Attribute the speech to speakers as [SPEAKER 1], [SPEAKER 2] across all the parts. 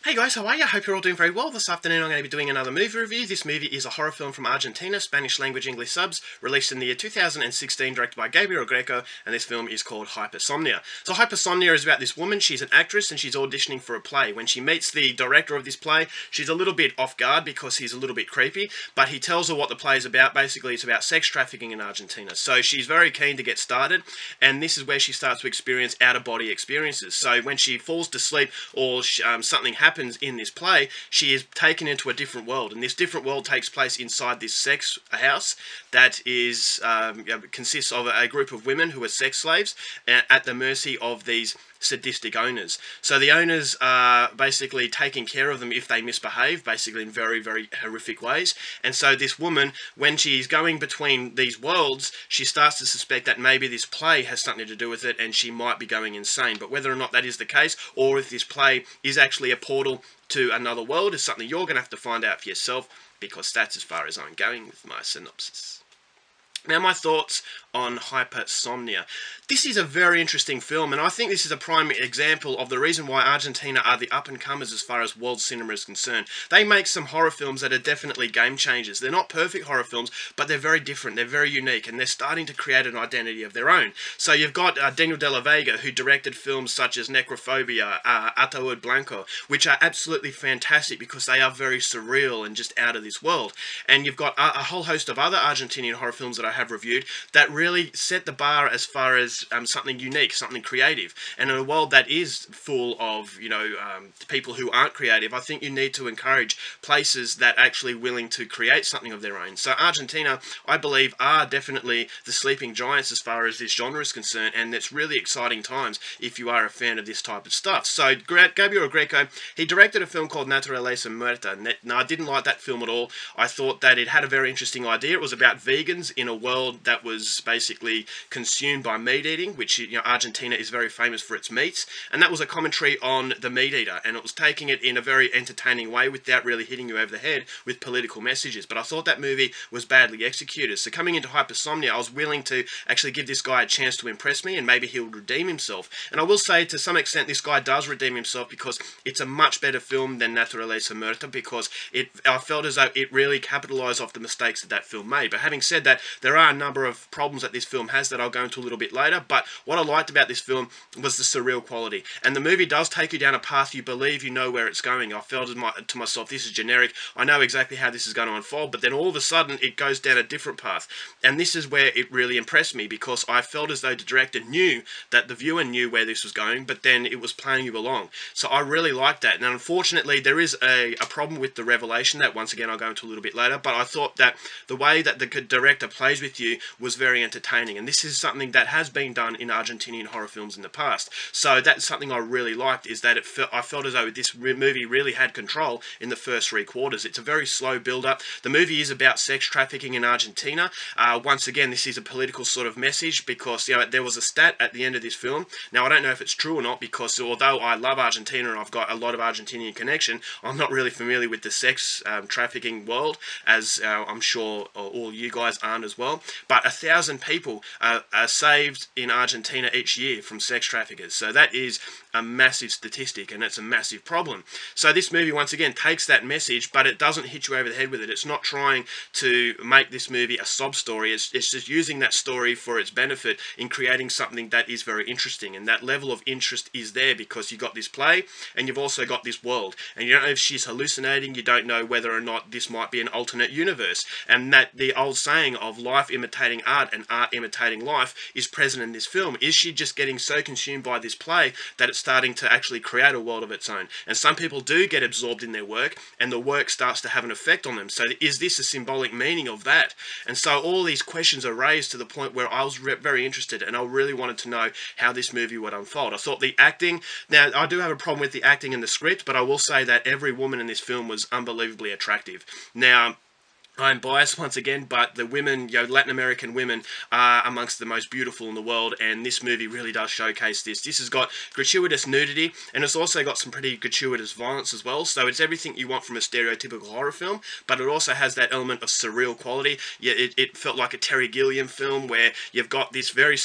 [SPEAKER 1] Hey guys, how are you? Hope you're all doing very well. This afternoon I'm going to be doing another movie review. This movie is a horror film from Argentina, Spanish language English subs, released in the year 2016, directed by Gabriel Greco, and this film is called Hypersomnia. So Hypersomnia is about this woman. She's an actress and she's auditioning for a play. When she meets the director of this play, she's a little bit off guard because he's a little bit creepy, but he tells her what the play is about. Basically, it's about sex trafficking in Argentina. So she's very keen to get started, and this is where she starts to experience out-of-body experiences. So when she falls to sleep or something happens in this play, she is taken into a different world, and this different world takes place inside this sex house that is consists of a group of women who are sex slaves at the mercy of these sadistic owners. So the owners are basically taking care of them if they misbehave, basically in very, very horrific ways. And so this woman, when she's going between these worlds, she starts to suspect that maybe this play has something to do with it and she might be going insane. But whether or not that is the case, or if this play is actually a portal to another world, is something you're going to have to find out for yourself, because that's as far as I'm going with my synopsis. Now, my thoughts on Hypersomnia. This is a very interesting film, and I think this is a prime example of the reason why Argentina are the up-and-comers as far as world cinema is concerned. They make some horror films that are definitely game changers. They're not perfect horror films, but they're very different, they're very unique, and they're starting to create an identity of their own. So you've got Daniel de la Vega, who directed films such as Necrophobia, Ataúd Blanco, which are absolutely fantastic because they are very surreal and just out of this world. And you've got a whole host of other Argentinian horror films that I have reviewed that really set the bar as far as something unique, something creative. And in a world that is full of, people who aren't creative, I think you need to encourage places that are actually willing to create something of their own. So Argentina, I believe, are definitely the sleeping giants as far as this genre is concerned, and it's really exciting times if you are a fan of this type of stuff. So Gabriel Greco, he directed a film called Naturaleza Muerta. Now, I didn't like that film at all. I thought that it had a very interesting idea. It was about vegans in a world that was basically consumed by meat eating, which, Argentina is very famous for its meats, and that was a commentary on the meat eater, and it was taking it in a very entertaining way without really hitting you over the head with political messages. But I thought that movie was badly executed. So coming into Hypersomnia, I was willing to actually give this guy a chance to impress me, and maybe he'll redeem himself. And I will say, to some extent, this guy does redeem himself, because it's a much better film than Naturaleza Muerta, because I felt as though it really capitalised off the mistakes that film made. But having said that, there are a number of problems that this film has that I'll go into a little bit later. But what I liked about this film was the surreal quality, and the movie does take you down a path you believe you know where it's going. I felt to myself, this is generic, I know exactly how this is going to unfold, but then all of a sudden it goes down a different path, and this is where it really impressed me, because I felt as though the director knew that the viewer knew where this was going, but then it was playing you along. So I really liked that. Now, unfortunately, there is a problem with the revelation that, once again, I'll go into a little bit later, but I thought that the way that the director plays with you was very entertaining, and this is something that has been done in Argentinian horror films in the past. So that's something I really liked, is that I felt as though this movie really had control in the first 3/4. It's a very slow build-up. The movie is about sex trafficking in Argentina. Once again, this is a political sort of message, because there was a stat at the end of this film. Now, I don't know if it's true or not, because although I love Argentina and I've got a lot of Argentinian connection, I'm not really familiar with the sex trafficking world, as I'm sure all you guys aren't as well. But 1,000 people are saved in Argentina each year from sex traffickers. So that is a massive statistic, and it's a massive problem. So this movie, once again, takes that message, but it doesn't hit you over the head with it. It's not trying to make this movie a sob story. It's just using that story for its benefit in creating something that is very interesting, and that level of interest is there because you've got this play and you've also got this world, and you don't know if she's hallucinating, you don't know whether or not this might be an alternate universe, and that the old saying of life imitating art and art imitating life is present in this film. Is she just getting so consumed by this play that it's starting to actually create a world of its own? And some people do get absorbed in their work, and the work starts to have an effect on them. So is this a symbolic meaning of that? And so all these questions are raised to the point where I was very interested, and I really wanted to know how this movie would unfold. I thought the acting, now I do have a problem with the acting and the script, but I will say that every woman in this film was unbelievably attractive. Now, I'm biased once again, but the women, Latin American women, are amongst the most beautiful in the world, and this movie really does showcase this. This has got gratuitous nudity, and it's also got some pretty gratuitous violence as well, so it's everything you want from a stereotypical horror film, but it also has that element of surreal quality. Yeah, it felt like a Terry Gilliam film, where you've got this very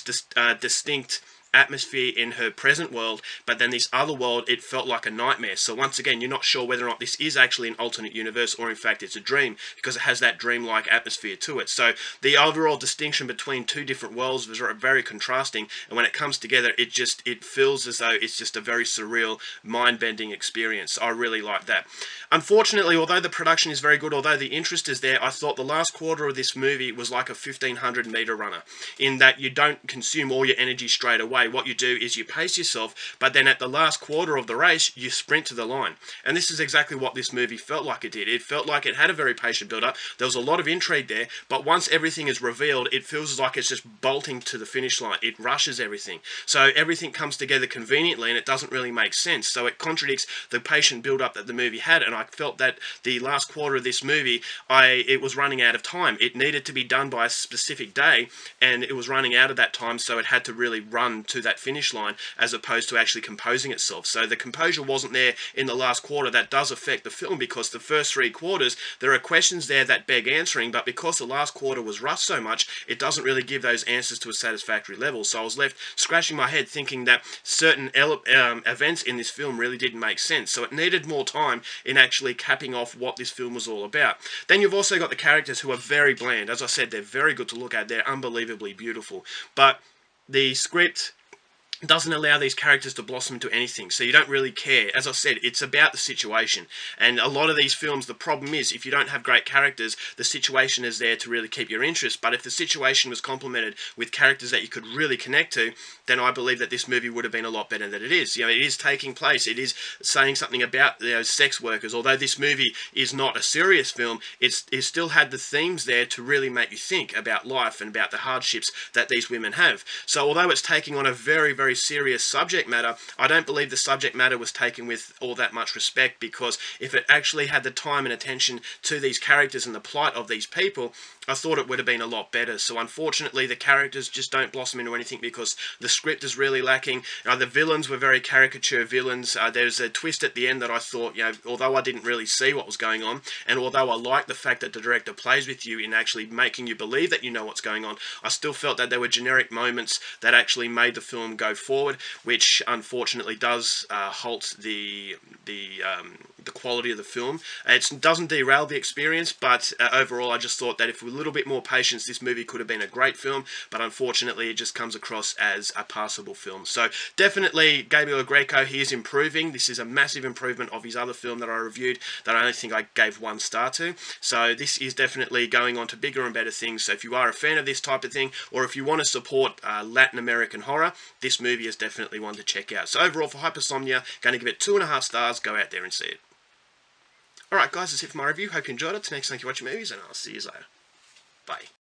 [SPEAKER 1] distinct atmosphere in her present world, but then this other world, it felt like a nightmare. So once again, you're not sure whether or not this is actually an alternate universe or in fact it's a dream, because it has that dreamlike atmosphere to it. So the overall distinction between two different worlds was very contrasting, and when it comes together, it feels as though it's just a very surreal, mind-bending experience. I really like that. Unfortunately, although the production is very good, although the interest is there, I thought the last quarter of this movie was like a 1500 meter runner, in that you don't consume all your energy straight away. What you do is you pace yourself, but then at the last quarter of the race, you sprint to the line. And this is exactly what this movie felt like it did. It felt like it had a very patient build-up. There was a lot of intrigue there, but once everything is revealed, it feels like it's just bolting to the finish line. It rushes everything. So everything comes together conveniently, and it doesn't really make sense. So it contradicts the patient build-up that the movie had, and I felt that the last quarter of this movie, it was running out of time. It needed to be done by a specific day, and it was running out of that time, so it had to really run to that finish line as opposed to actually composing itself. So the composure wasn't there in the last quarter. That does affect the film, because the first three quarters, there are questions there that beg answering, but because the last quarter was rushed so much, it doesn't really give those answers to a satisfactory level. So I was left scratching my head thinking that certain events in this film really didn't make sense. So it needed more time in actually capping off what this film was all about. Then you've also got the characters who are very bland. As I said, they're very good to look at. They're unbelievably beautiful. But the script doesn't allow these characters to blossom into anything, so you don't really care. As I said, it's about the situation, and a lot of these films, the problem is, if you don't have great characters, the situation is there to really keep your interest. But if the situation was complemented with characters that you could really connect to, then I believe that this movie would have been a lot better than it is. You know, it is taking place, it is saying something about, you know, sex workers. Although this movie is not a serious film, it still had the themes there to really make you think about life and about the hardships that these women have. So although it's taking on a very serious subject matter, I don't believe the subject matter was taken with all that much respect, because if it actually had the time and attention to these characters and the plight of these people, I thought it would have been a lot better. So unfortunately, the characters just don't blossom into anything because the script is really lacking. The villains were very caricature villains. There's a twist at the end that I thought, you know, although I didn't really see what was going on, and although I like the fact that the director plays with you in actually making you believe that you know what's going on, I still felt that there were generic moments that actually made the film go forward, which unfortunately does halt the quality of the film. It doesn't derail the experience, but overall I just thought that if with a little bit more patience, this movie could have been a great film, but unfortunately it just comes across as a passable film. So definitely Gabriel Greco, he is improving. This is a massive improvement of his other film that I reviewed that I don't think I gave 1 star to. So this is definitely going on to bigger and better things. So if you are a fan of this type of thing, or if you want to support Latin American horror, this movie is definitely one to check out. So overall for Hypersomnia, going to give it 2.5 stars. Go out there and see it. Alright guys, that's it for my review. Hope you enjoyed it. Till next time, thank you for watching movies, and I'll see you later. Bye.